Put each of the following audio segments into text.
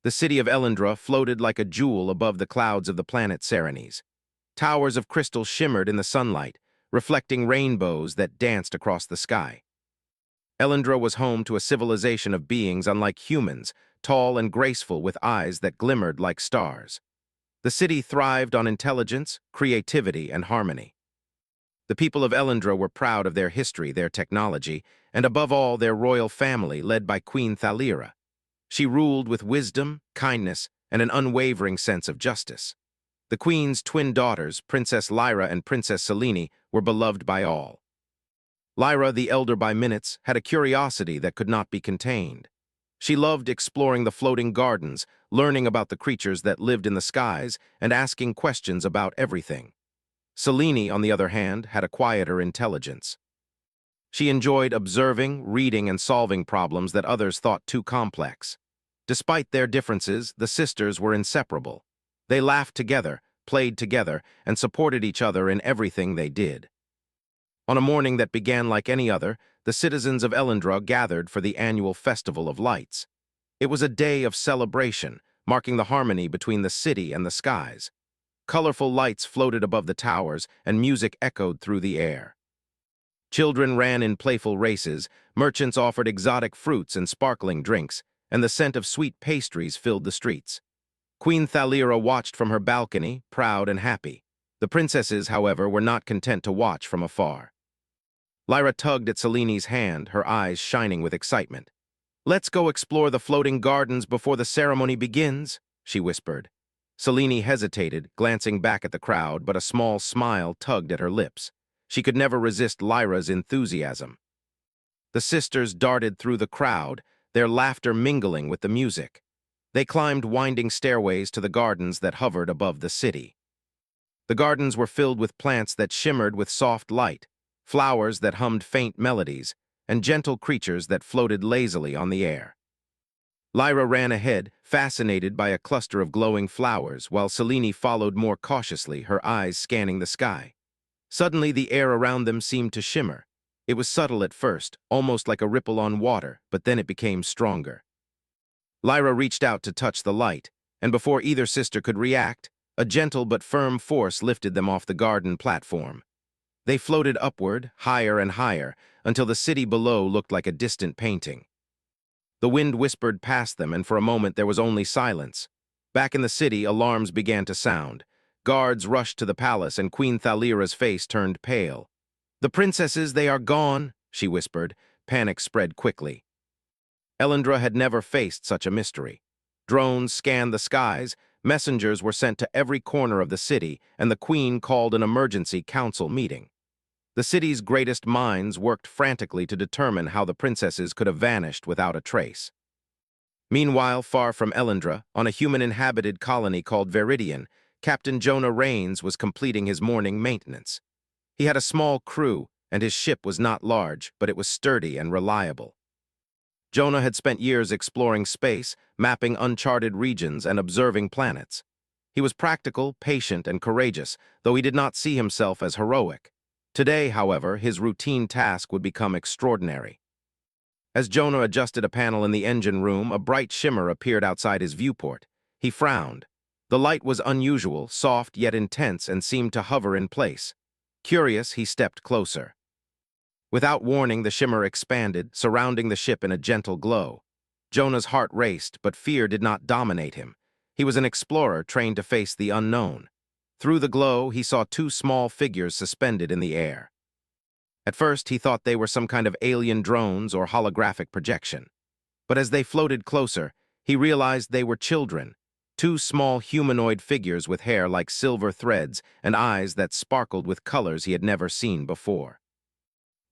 The city of Elendra floated like a jewel above the clouds of the planet Serenes. Towers of crystal shimmered in the sunlight, reflecting rainbows that danced across the sky. Elendra was home to a civilization of beings unlike humans, tall and graceful with eyes that glimmered like stars. The city thrived on intelligence, creativity, and harmony. The people of Elendra were proud of their history, their technology, and above all their royal family led by Queen Thalira. She ruled with wisdom, kindness, and an unwavering sense of justice. The queen's twin daughters, Princess Lyra and Princess Selene, were beloved by all. Lyra, the elder by minutes, had a curiosity that could not be contained. She loved exploring the floating gardens, learning about the creatures that lived in the skies, and asking questions about everything. Selene, on the other hand, had a quieter intelligence. She enjoyed observing, reading, and solving problems that others thought too complex. Despite their differences, the sisters were inseparable. They laughed together, played together, and supported each other in everything they did. On a morning that began like any other, the citizens of Elendra gathered for the annual Festival of Lights. It was a day of celebration, marking the harmony between the city and the skies. Colorful lights floated above the towers, and music echoed through the air. Children ran in playful races, merchants offered exotic fruits and sparkling drinks, and the scent of sweet pastries filled the streets. Queen Thalira watched from her balcony, proud and happy. The princesses, however, were not content to watch from afar. Lyra tugged at Selene's hand, her eyes shining with excitement. "Let's go explore the floating gardens before the ceremony begins," she whispered. Selene hesitated, glancing back at the crowd, but a small smile tugged at her lips. She could never resist Lyra's enthusiasm. The sisters darted through the crowd, their laughter mingling with the music. They climbed winding stairways to the gardens that hovered above the city. The gardens were filled with plants that shimmered with soft light, flowers that hummed faint melodies, and gentle creatures that floated lazily on the air. Lyra ran ahead, fascinated by a cluster of glowing flowers, while Selene followed more cautiously, her eyes scanning the sky. Suddenly, the air around them seemed to shimmer. It was subtle at first, almost like a ripple on water, but then it became stronger. Lyra reached out to touch the light, and before either sister could react, a gentle but firm force lifted them off the garden platform. They floated upward, higher and higher, until the city below looked like a distant painting. The wind whispered past them, and for a moment there was only silence. Back in the city, alarms began to sound. Guards rushed to the palace, and Queen Thalira's face turned pale. "The princesses, they are gone," she whispered. Panic spread quickly. Elendra had never faced such a mystery. Drones scanned the skies, messengers were sent to every corner of the city, and the queen called an emergency council meeting. The city's greatest minds worked frantically to determine how the princesses could have vanished without a trace. Meanwhile, far from Elendra, on a human-inhabited colony called Veridian, Captain Jonah Rains was completing his morning maintenance. He had a small crew, and his ship was not large, but it was sturdy and reliable. Jonah had spent years exploring space, mapping uncharted regions, and observing planets. He was practical, patient, and courageous, though he did not see himself as heroic. Today, however, his routine task would become extraordinary. As Jonah adjusted a panel in the engine room, a bright shimmer appeared outside his viewport. He frowned. The light was unusual, soft yet intense, and seemed to hover in place. Curious, he stepped closer. Without warning, the shimmer expanded, surrounding the ship in a gentle glow. Jonah's heart raced, but fear did not dominate him. He was an explorer trained to face the unknown. Through the glow, he saw two small figures suspended in the air. At first, he thought they were some kind of alien drones or holographic projection. But as they floated closer, he realized they were children, two small humanoid figures with hair like silver threads and eyes that sparkled with colors he had never seen before.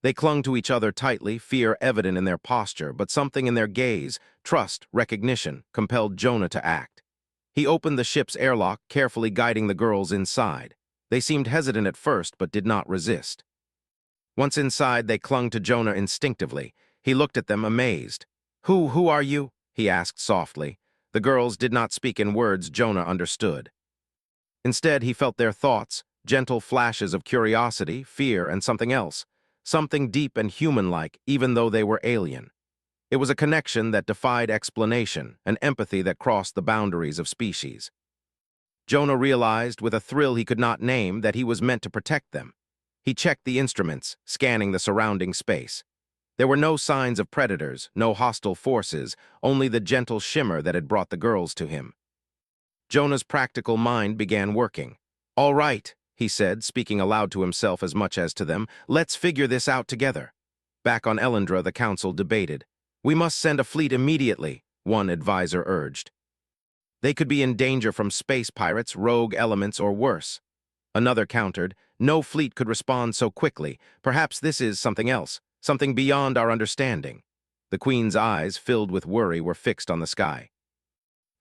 They clung to each other tightly, fear evident in their posture, but something in their gaze, trust, recognition, compelled Jonah to act. He opened the ship's airlock, carefully guiding the girls inside. They seemed hesitant at first, but did not resist. Once inside, they clung to Jonah instinctively. He looked at them, amazed. Who are you?" he asked softly. The girls did not speak in words Jonah understood. Instead, he felt their thoughts, gentle flashes of curiosity, fear, and something else. Something deep and human-like, even though they were alien. It was a connection that defied explanation, an empathy that crossed the boundaries of species. Jonah realized, with a thrill he could not name, that he was meant to protect them. He checked the instruments, scanning the surrounding space. There were no signs of predators, no hostile forces, only the gentle shimmer that had brought the girls to him. Jonah's practical mind began working. "All right," he said, speaking aloud to himself as much as to them, "let's figure this out together." Back on Elendra, the council debated. "We must send a fleet immediately," one advisor urged. "They could be in danger from space pirates, rogue elements, or worse." Another countered, "No fleet could respond so quickly. Perhaps this is something else, something beyond our understanding." The Queen's eyes, filled with worry, were fixed on the sky.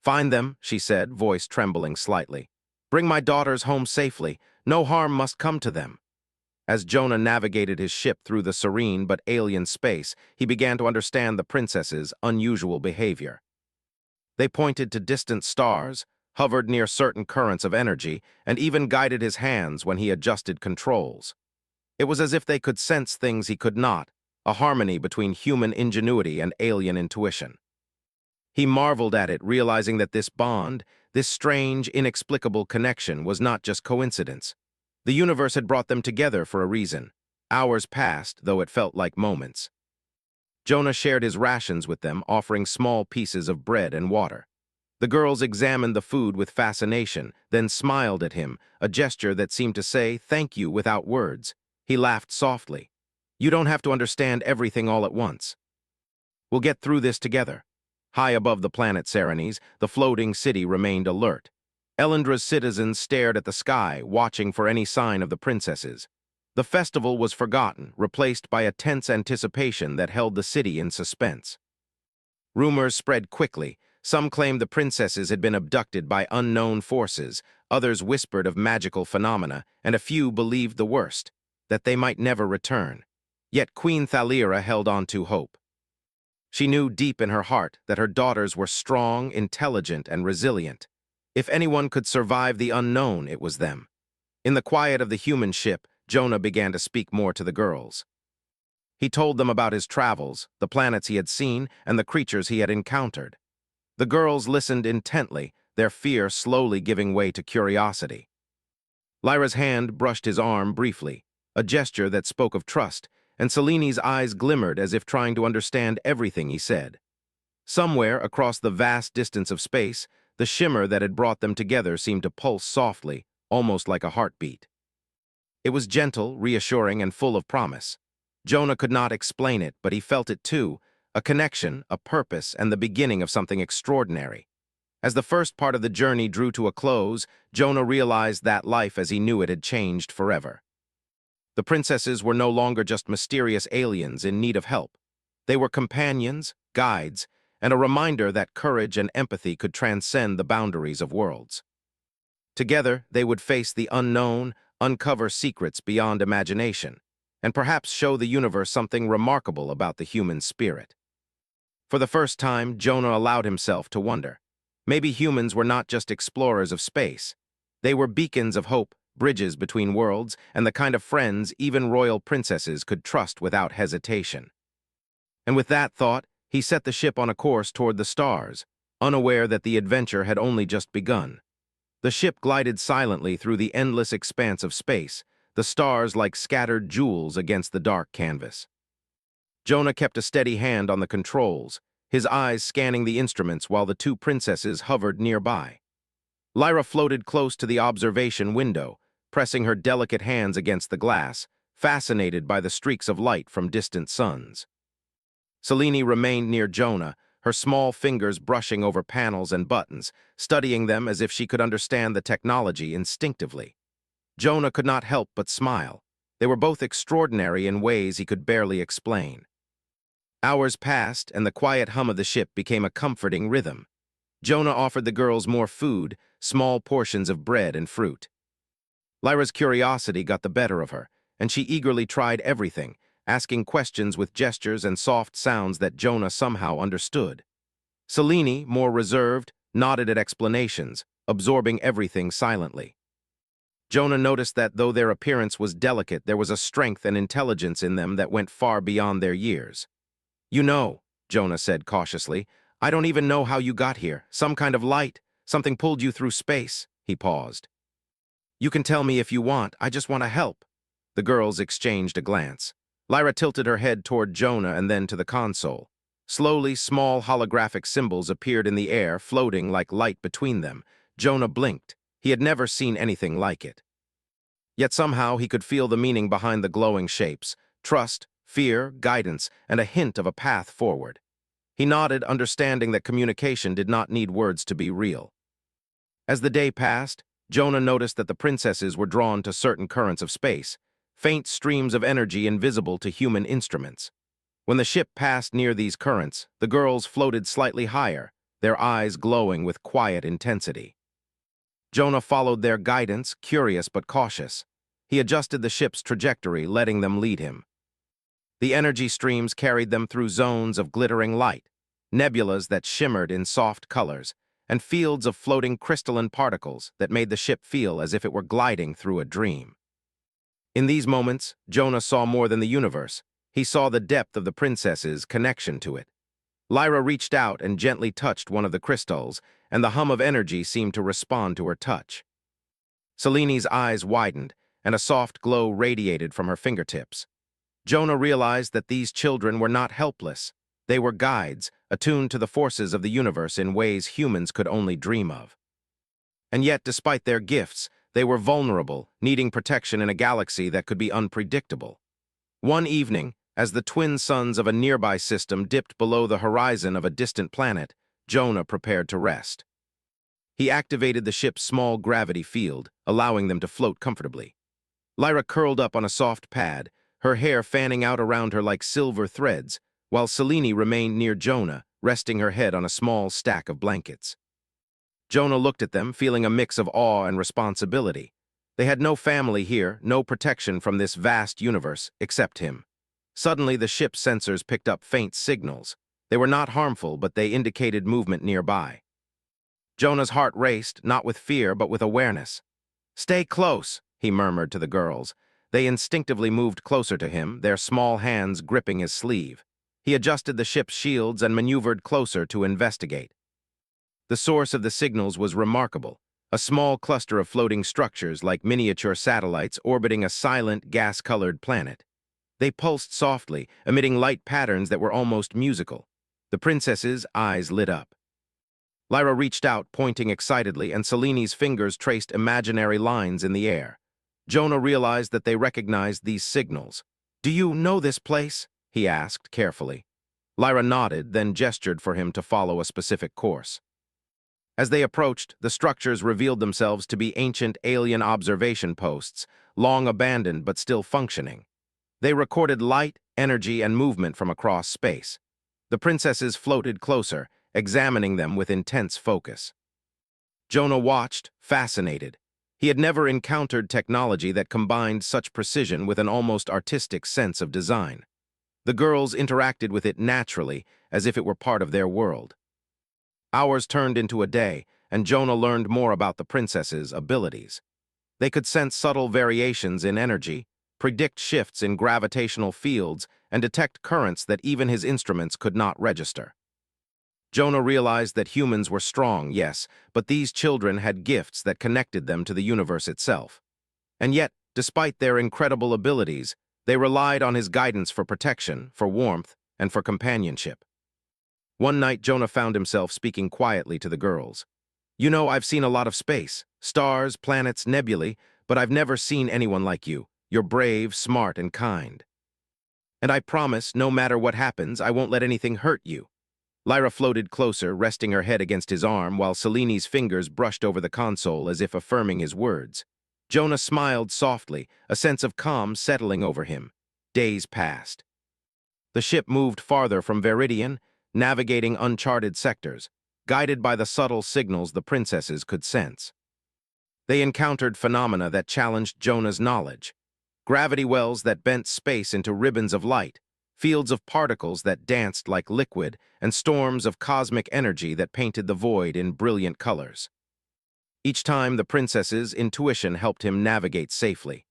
"Find them," she said, voice trembling slightly. "Bring my daughters home safely. No harm must come to them." As Jonah navigated his ship through the serene but alien space, he began to understand the princess's unusual behavior. They pointed to distant stars, hovered near certain currents of energy, and even guided his hands when he adjusted controls. It was as if they could sense things he could not, a harmony between human ingenuity and alien intuition. He marveled at it, realizing that this bond, this strange, inexplicable connection, was not just coincidence. The universe had brought them together for a reason. Hours passed, though it felt like moments. Jonah shared his rations with them, offering small pieces of bread and water. The girls examined the food with fascination, then smiled at him, a gesture that seemed to say thank you without words. He laughed softly. "You don't have to understand everything all at once. We'll get through this together." High above the planet Serenes, the floating city remained alert. Elendra's citizens stared at the sky, watching for any sign of the princesses. The festival was forgotten, replaced by a tense anticipation that held the city in suspense. Rumors spread quickly. Some claimed the princesses had been abducted by unknown forces, others whispered of magical phenomena, and a few believed the worst, that they might never return. Yet Queen Thalira held on to hope. She knew deep in her heart that her daughters were strong, intelligent, and resilient. If anyone could survive the unknown, it was them. In the quiet of the human ship, Jonah began to speak more to the girls. He told them about his travels, the planets he had seen, and the creatures he had encountered. The girls listened intently, their fear slowly giving way to curiosity. Lyra's hand brushed his arm briefly, a gesture that spoke of trust, and Seleni's eyes glimmered as if trying to understand everything he said. Somewhere across the vast distance of space, the shimmer that had brought them together seemed to pulse softly, almost like a heartbeat. It was gentle, reassuring, and full of promise. Jonah could not explain it, but he felt it too, a connection, a purpose, and the beginning of something extraordinary. As the first part of the journey drew to a close, Jonah realized that life as he knew it had changed forever. The princesses were no longer just mysterious aliens in need of help. They were companions, guides, and a reminder that courage and empathy could transcend the boundaries of worlds. Together, they would face the unknown, uncover secrets beyond imagination, and perhaps show the universe something remarkable about the human spirit. For the first time, Jonah allowed himself to wonder. Maybe humans were not just explorers of space. They were beacons of hope, bridges between worlds, and the kind of friends even royal princesses could trust without hesitation. And with that thought, he set the ship on a course toward the stars, unaware that the adventure had only just begun. The ship glided silently through the endless expanse of space, the stars like scattered jewels against the dark canvas. Jonah kept a steady hand on the controls, his eyes scanning the instruments while the two princesses hovered nearby. Lyra floated close to the observation window, pressing her delicate hands against the glass, fascinated by the streaks of light from distant suns. Selene remained near Jonah, her small fingers brushing over panels and buttons, studying them as if she could understand the technology instinctively. Jonah could not help but smile. They were both extraordinary in ways he could barely explain. Hours passed, and the quiet hum of the ship became a comforting rhythm. Jonah offered the girls more food, small portions of bread and fruit. Lyra's curiosity got the better of her, and she eagerly tried everything, asking questions with gestures and soft sounds that Jonah somehow understood. Selene, more reserved, nodded at explanations, absorbing everything silently. Jonah noticed that though their appearance was delicate, there was a strength and intelligence in them that went far beyond their years. "You know," Jonah said cautiously. "I don't even know how you got here. Some kind of light. Something pulled you through space." He paused. "You can tell me if you want. I just want to help." The girls exchanged a glance. Lyra tilted her head toward Jonah and then to the console. Slowly, small holographic symbols appeared in the air, floating like light between them. Jonah blinked. He had never seen anything like it. Yet somehow he could feel the meaning behind the glowing shapes: trust, fear, guidance, and a hint of a path forward. He nodded, understanding that communication did not need words to be real. As the day passed, Jonah noticed that the princesses were drawn to certain currents of space, faint streams of energy invisible to human instruments. When the ship passed near these currents, the girls floated slightly higher, their eyes glowing with quiet intensity. Jonah followed their guidance, curious but cautious. He adjusted the ship's trajectory, letting them lead him. The energy streams carried them through zones of glittering light, nebulas that shimmered in soft colors, and fields of floating crystalline particles that made the ship feel as if it were gliding through a dream. In these moments, Jonah saw more than the universe. He saw the depth of the princess's connection to it. Lyra reached out and gently touched one of the crystals, and the hum of energy seemed to respond to her touch. Selene's eyes widened, and a soft glow radiated from her fingertips. Jonah realized that these children were not helpless. They were guides, attuned to the forces of the universe in ways humans could only dream of. And yet, despite their gifts, they were vulnerable, needing protection in a galaxy that could be unpredictable. One evening, as the twin suns of a nearby system dipped below the horizon of a distant planet, Jonah prepared to rest. He activated the ship's small gravity field, allowing them to float comfortably. Lyra curled up on a soft pad, her hair fanning out around her like silver threads, while Selene remained near Jonah, resting her head on a small stack of blankets. Jonah looked at them, feeling a mix of awe and responsibility. They had no family here, no protection from this vast universe, except him. Suddenly, the ship's sensors picked up faint signals. They were not harmful, but they indicated movement nearby. Jonah's heart raced, not with fear, but with awareness. "Stay close," he murmured to the girls. They instinctively moved closer to him, their small hands gripping his sleeve. He adjusted the ship's shields and maneuvered closer to investigate. The source of the signals was remarkable, a small cluster of floating structures like miniature satellites orbiting a silent, gas-colored planet. They pulsed softly, emitting light patterns that were almost musical. The princess's eyes lit up. Lyra reached out, pointing excitedly, and Selene's fingers traced imaginary lines in the air. Jonah realized that they recognized these signals. "Do you know this place?" he asked carefully. Lyra nodded, then gestured for him to follow a specific course. As they approached, the structures revealed themselves to be ancient alien observation posts, long abandoned but still functioning. They recorded light, energy, and movement from across space. The princesses floated closer, examining them with intense focus. Jonah watched, fascinated. He had never encountered technology that combined such precision with an almost artistic sense of design. The girls interacted with it naturally, as if it were part of their world. Hours turned into a day, and Jonah learned more about the princesses' abilities. They could sense subtle variations in energy, predict shifts in gravitational fields, and detect currents that even his instruments could not register. Jonah realized that humans were strong, yes, but these children had gifts that connected them to the universe itself. And yet, despite their incredible abilities, they relied on his guidance for protection, for warmth, and for companionship. One night, Jonah found himself speaking quietly to the girls. "You know, I've seen a lot of space, stars, planets, nebulae, but I've never seen anyone like you. You're brave, smart, and kind. And I promise, no matter what happens, I won't let anything hurt you." Lyra floated closer, resting her head against his arm, while Selene's fingers brushed over the console as if affirming his words. Jonah smiled softly, a sense of calm settling over him. Days passed. The ship moved farther from Veridian, navigating uncharted sectors, guided by the subtle signals the princesses could sense. They encountered phenomena that challenged Jonah's knowledge. Gravity wells that bent space into ribbons of light, fields of particles that danced like liquid, and storms of cosmic energy that painted the void in brilliant colors. Each time, the princess's intuition helped him navigate safely.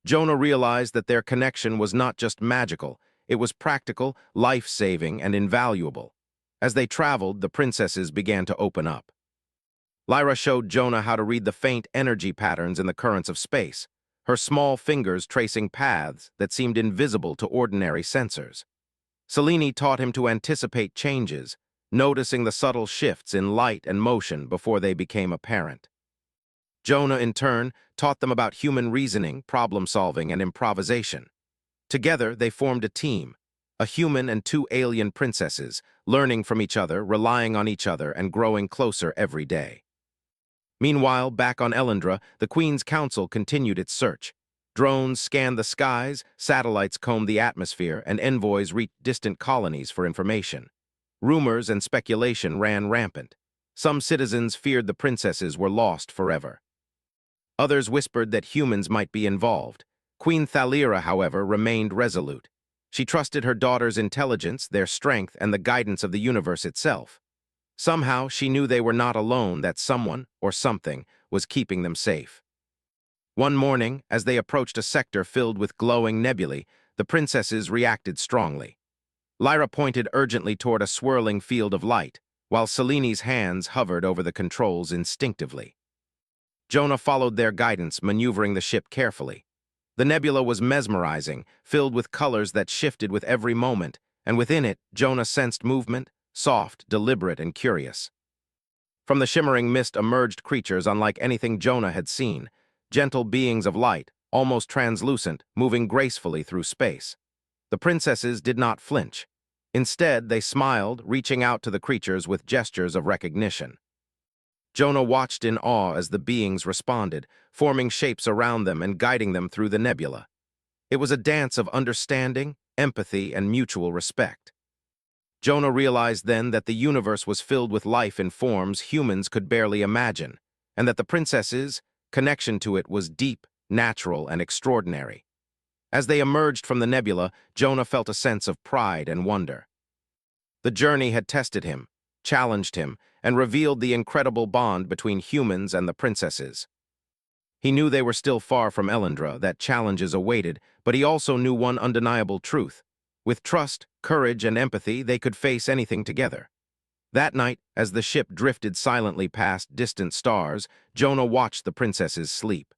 Jonah realized that their connection was not just magical, It was practical, life-saving, and invaluable. As they traveled, the princesses began to open up. Lyra showed Jonah how to read the faint energy patterns in the currents of space, her small fingers tracing paths that seemed invisible to ordinary sensors. Selene taught him to anticipate changes, noticing the subtle shifts in light and motion before they became apparent. Jonah, in turn, taught them about human reasoning, problem-solving, and improvisation. Together, they formed a team, a human and two alien princesses, learning from each other, relying on each other, and growing closer every day. Meanwhile, back on Elendra, the Queen's Council continued its search. Drones scanned the skies, satellites combed the atmosphere, and envoys reached distant colonies for information. Rumors and speculation ran rampant. Some citizens feared the princesses were lost forever. Others whispered that humans might be involved. Queen Thalira, however, remained resolute. She trusted her daughter's intelligence, their strength, and the guidance of the universe itself. Somehow, she knew they were not alone, that someone, or something, was keeping them safe. One morning, as they approached a sector filled with glowing nebulae, the princesses reacted strongly. Lyra pointed urgently toward a swirling field of light, while Selene's hands hovered over the controls instinctively. Jonah followed their guidance, maneuvering the ship carefully. The nebula was mesmerizing, filled with colors that shifted with every moment, and within it, Jonah sensed movement, soft, deliberate, and curious. From the shimmering mist emerged creatures unlike anything Jonah had seen, gentle beings of light, almost translucent, moving gracefully through space. The princesses did not flinch. Instead, they smiled, reaching out to the creatures with gestures of recognition. Jonah watched in awe as the beings responded, forming shapes around them and guiding them through the nebula. It was a dance of understanding, empathy, and mutual respect. Jonah realized then that the universe was filled with life in forms humans could barely imagine, and that the princesses' connection to it was deep, natural, and extraordinary. As they emerged from the nebula, Jonah felt a sense of pride and wonder. The journey had tested him, challenged him, and revealed the incredible bond between humans and the princesses. He knew they were still far from Elendra, that challenges awaited, but he also knew one undeniable truth. With trust, courage, and empathy, they could face anything together. That night, as the ship drifted silently past distant stars, Jonah watched the princesses sleep.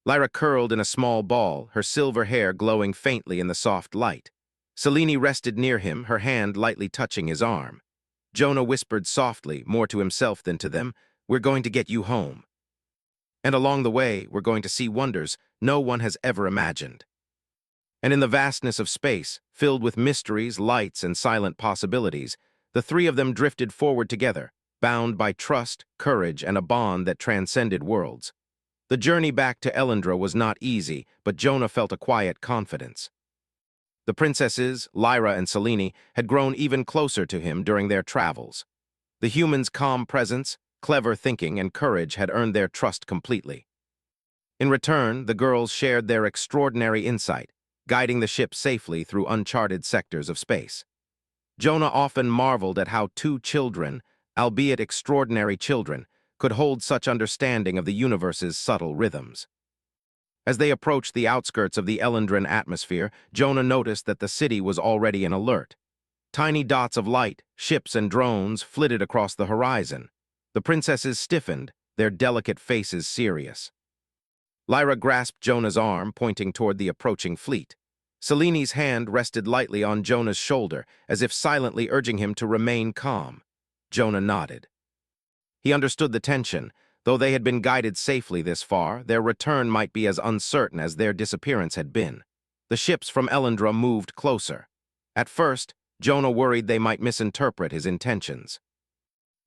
Lyra curled in a small ball, her silver hair glowing faintly in the soft light. Selene rested near him, her hand lightly touching his arm. Jonah whispered softly, more to himself than to them, "We're going to get you home. And along the way, we're going to see wonders no one has ever imagined." And in the vastness of space, filled with mysteries, lights, and silent possibilities, the three of them drifted forward together, bound by trust, courage, and a bond that transcended worlds. The journey back to Elendra was not easy, but Jonah felt a quiet confidence. The princesses, Lyra and Selene, had grown even closer to him during their travels. The humans' calm presence, clever thinking, and courage had earned their trust completely. In return, the girls shared their extraordinary insight, guiding the ship safely through uncharted sectors of space. Jonah often marveled at how two children, albeit extraordinary children, could hold such understanding of the universe's subtle rhythms. As they approached the outskirts of the Elendran atmosphere, Jonah noticed that the city was already in alert. Tiny dots of light, ships and drones flitted across the horizon. The princesses stiffened, their delicate faces serious. Lyra grasped Jonah's arm, pointing toward the approaching fleet. Selene's hand rested lightly on Jonah's shoulder, as if silently urging him to remain calm. Jonah nodded. He understood the tension. Though they had been guided safely this far, their return might be as uncertain as their disappearance had been. The ships from Elendra moved closer. At first, Jonah worried they might misinterpret his intentions.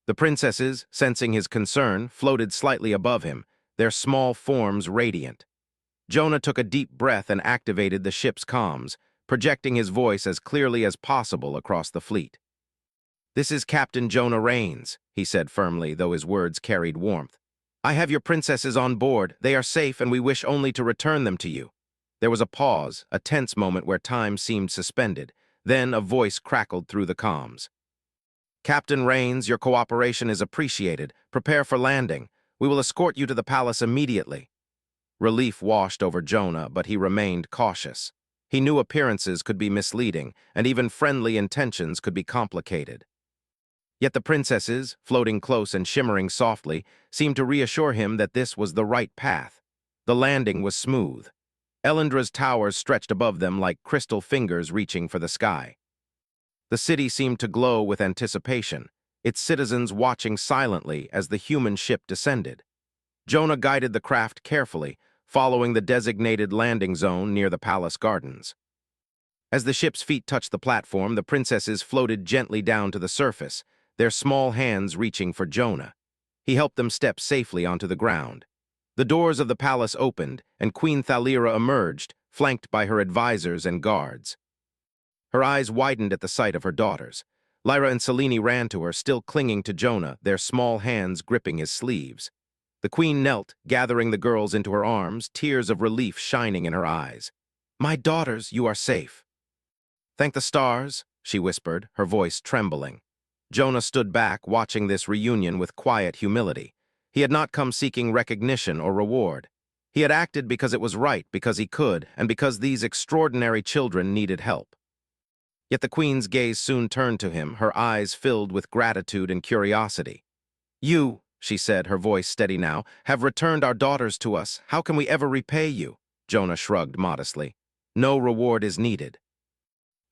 The princesses, sensing his concern, floated slightly above him, their small forms radiant. Jonah took a deep breath and activated the ship's comms, projecting his voice as clearly as possible across the fleet. "This is Captain Jonah Rains," he said firmly, though his words carried warmth. "I have your princesses on board. They are safe, and we wish only to return them to you." There was a pause, a tense moment where time seemed suspended. Then a voice crackled through the comms. "Captain Rains, your cooperation is appreciated. Prepare for landing. We will escort you to the palace immediately." Relief washed over Jonah, but he remained cautious. He knew appearances could be misleading, and even friendly intentions could be complicated. Yet the princesses, floating close and shimmering softly, seemed to reassure him that this was the right path. The landing was smooth. Elendra's towers stretched above them like crystal fingers reaching for the sky. The city seemed to glow with anticipation, its citizens watching silently as the human ship descended. Jonah guided the craft carefully, following the designated landing zone near the palace gardens. As the ship's feet touched the platform, the princesses floated gently down to the surface, their small hands reaching for Jonah. He helped them step safely onto the ground. The doors of the palace opened, and Queen Thalira emerged, flanked by her advisors and guards. Her eyes widened at the sight of her daughters. Lyra and Selene ran to her, still clinging to Jonah, their small hands gripping his sleeves. The queen knelt, gathering the girls into her arms, tears of relief shining in her eyes. "My daughters, you are safe." "Thank the stars," she whispered, her voice trembling. Jonah stood back, watching this reunion with quiet humility. He had not come seeking recognition or reward. He had acted because it was right, because he could, and because these extraordinary children needed help. Yet the queen's gaze soon turned to him, her eyes filled with gratitude and curiosity. "You," she said, her voice steady now, "have returned our daughters to us. How can we ever repay you?" Jonah shrugged modestly. "No reward is needed.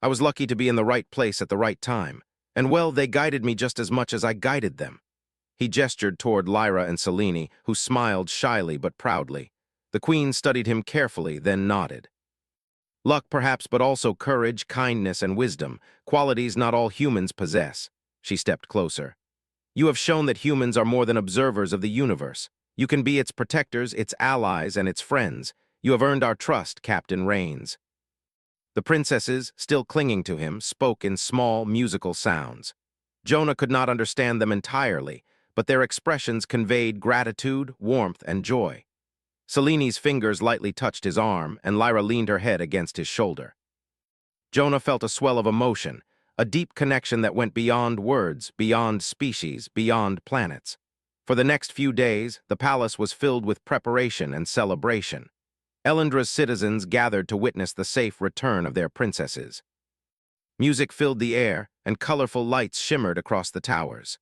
I was lucky to be in the right place at the right time, and well, they guided me just as much as I guided them." He gestured toward Lyra and Selene, who smiled shyly but proudly. The queen studied him carefully, then nodded. "Luck perhaps, but also courage, kindness, and wisdom, qualities not all humans possess." She stepped closer. "You have shown that humans are more than observers of the universe. You can be its protectors, its allies, and its friends. You have earned our trust, Captain Rains." The princesses, still clinging to him, spoke in small, musical sounds. Jonah could not understand them entirely, but their expressions conveyed gratitude, warmth, and joy. Selene's fingers lightly touched his arm, and Lyra leaned her head against his shoulder. Jonah felt a swell of emotion, a deep connection that went beyond words, beyond species, beyond planets. For the next few days, the palace was filled with preparation and celebration. Elendra's citizens gathered to witness the safe return of their princesses. Music filled the air, and colorful lights shimmered across the towers.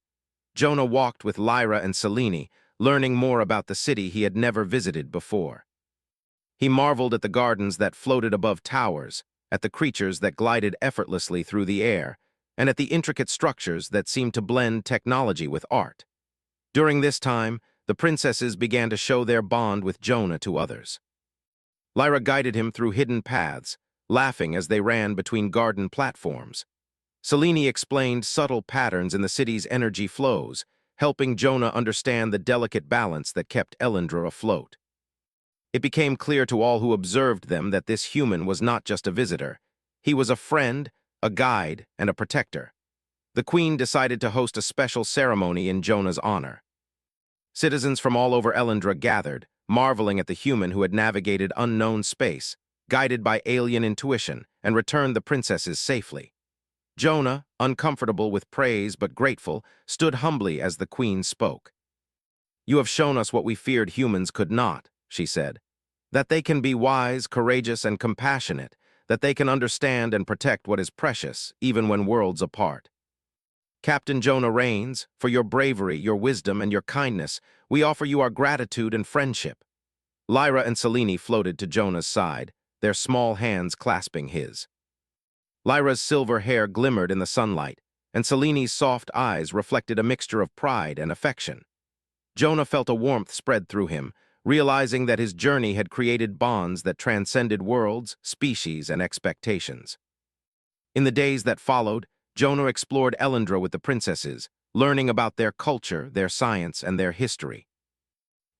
Jonah walked with Lyra and Selene, learning more about the city he had never visited before. He marveled at the gardens that floated above towers, at the creatures that glided effortlessly through the air, and at the intricate structures that seemed to blend technology with art. During this time, the princesses began to show their bond with Jonah to others. Lyra guided him through hidden paths, laughing as they ran between garden platforms. Selene explained subtle patterns in the city's energy flows, helping Jonah understand the delicate balance that kept Elendra afloat. It became clear to all who observed them that this human was not just a visitor. He was a friend, a guide, and a protector. The queen decided to host a special ceremony in Jonah's honor. Citizens from all over Elendra gathered, marveling at the human who had navigated unknown space, guided by alien intuition, and returned the princesses safely. Jonah, uncomfortable with praise but grateful, stood humbly as the queen spoke. "You have shown us what we feared humans could not," she said. "That they can be wise, courageous, and compassionate, that they can understand and protect what is precious, even when worlds apart. Captain Jonah Rains, for your bravery, your wisdom, and your kindness, we offer you our gratitude and friendship." Lyra and Selene floated to Jonah's side, their small hands clasping his. Lyra's silver hair glimmered in the sunlight, and Selene's soft eyes reflected a mixture of pride and affection. Jonah felt a warmth spread through him, realizing that his journey had created bonds that transcended worlds, species, and expectations. In the days that followed, Jonah explored Elendra with the princesses, learning about their culture, their science, and their history.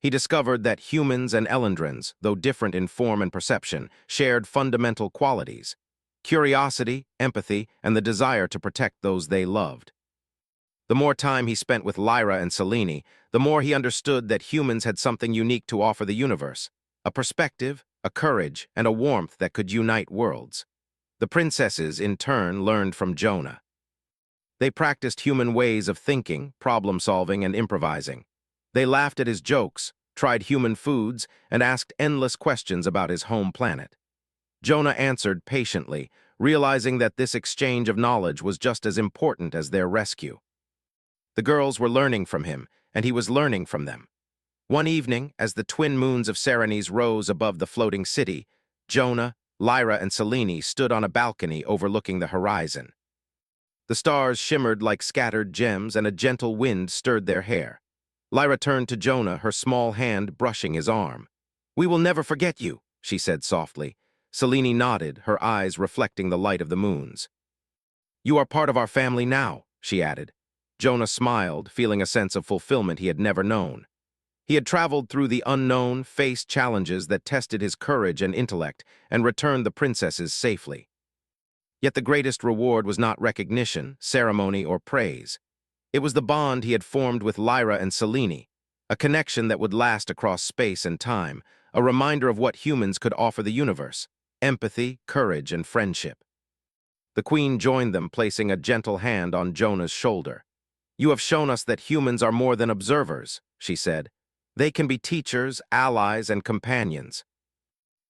He discovered that humans and Elendrans, though different in form and perception, shared fundamental qualities: curiosity, empathy, and the desire to protect those they loved. The more time he spent with Lyra and Selene, the more he understood that humans had something unique to offer the universe: a perspective, a courage, and a warmth that could unite worlds. The princesses, in turn, learned from Jonah. They practiced human ways of thinking, problem-solving, and improvising. They laughed at his jokes, tried human foods, and asked endless questions about his home planet. Jonah answered patiently, realizing that this exchange of knowledge was just as important as their rescue. The girls were learning from him, and he was learning from them. One evening, as the twin moons of Serenes rose above the floating city, Jonah, Lyra, and Selene stood on a balcony overlooking the horizon. The stars shimmered like scattered gems, and a gentle wind stirred their hair. Lyra turned to Jonah, her small hand brushing his arm. "We will never forget you," she said softly. Selene nodded, her eyes reflecting the light of the moons. "You are part of our family now," she added. Jonah smiled, feeling a sense of fulfillment he had never known. He had traveled through the unknown, faced challenges that tested his courage and intellect, and returned the princesses safely. Yet the greatest reward was not recognition, ceremony, or praise. It was the bond he had formed with Lyra and Selene, a connection that would last across space and time, a reminder of what humans could offer the universe: empathy, courage, and friendship. The queen joined them, placing a gentle hand on Jonah's shoulder. "You have shown us that humans are more than observers," she said. "They can be teachers, allies, and companions.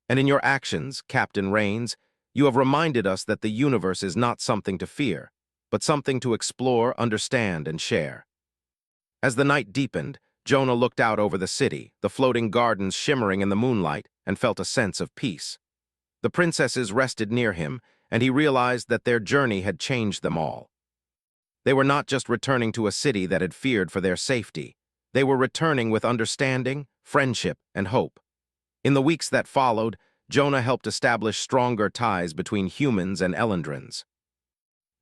And in your actions, Captain Rains, you have reminded us that the universe is not something to fear, but something to explore, understand, and share." As the night deepened, Jonah looked out over the city, the floating gardens shimmering in the moonlight, and felt a sense of peace. The princesses rested near him, and he realized that their journey had changed them all. They were not just returning to a city that had feared for their safety. They were returning with understanding, friendship, and hope. In the weeks that followed, Jonah helped establish stronger ties between humans and Elendrins.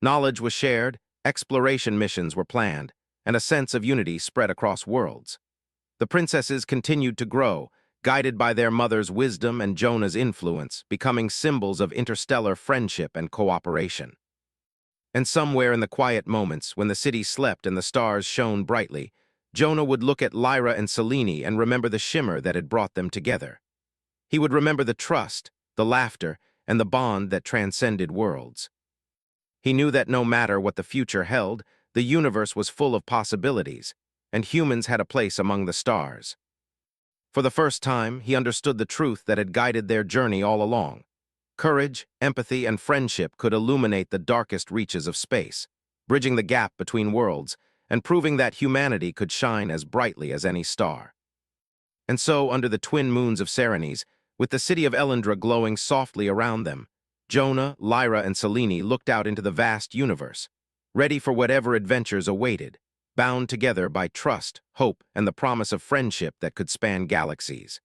Knowledge was shared, exploration missions were planned, and a sense of unity spread across worlds. The princesses continued to grow, guided by their mother's wisdom and Jonah's influence, becoming symbols of interstellar friendship and cooperation. And somewhere in the quiet moments, when the city slept and the stars shone brightly, Jonah would look at Lyra and Selene and remember the shimmer that had brought them together. He would remember the trust, the laughter, and the bond that transcended worlds. He knew that no matter what the future held, the universe was full of possibilities, and humans had a place among the stars. For the first time, he understood the truth that had guided their journey all along. Courage, empathy, and friendship could illuminate the darkest reaches of space, bridging the gap between worlds and proving that humanity could shine as brightly as any star. And so, under the twin moons of Serenes, with the city of Elendra glowing softly around them, Jonah, Lyra, and Selene looked out into the vast universe, ready for whatever adventures awaited, bound together by trust, hope, and the promise of friendship that could span galaxies.